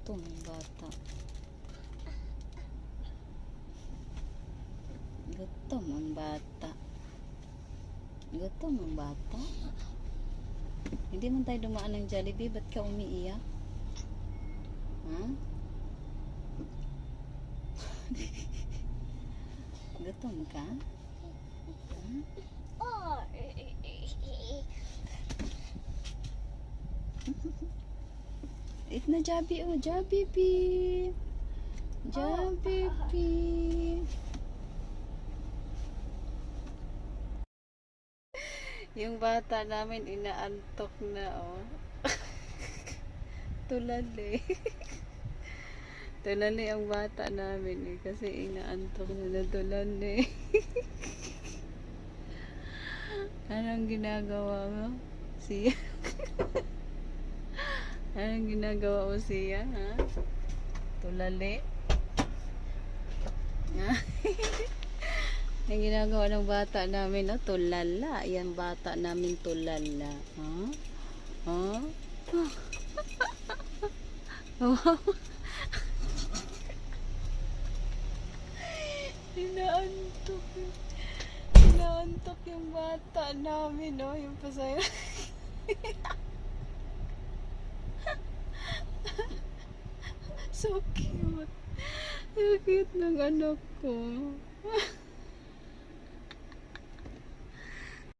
Gutom ang bata. Gutom ang bata. Gutom ang bata. Hindi man tayo dumaan ng Jollibee. Ba't ka umiiyak? Ha? Gutom ka? Ha? Eat na Jabi, oh. Jollibee. Jollibee. Yung bata namin inaantok na, oh. Tulali. Tulali ang bata namin, eh. Kasi inaantok na tulali. Anong ginagawa mo? Siya? Anong ginagawa mo siya, ha? Tulali? Ha? Ang ginagawa ng bata namin, no? Tulala. Yan bata namin tulala. Ha? Ha? Wow. Inaantok. Inaantok yung bata namin, no? Yung pasaya. So cute. So cute ng anak ko.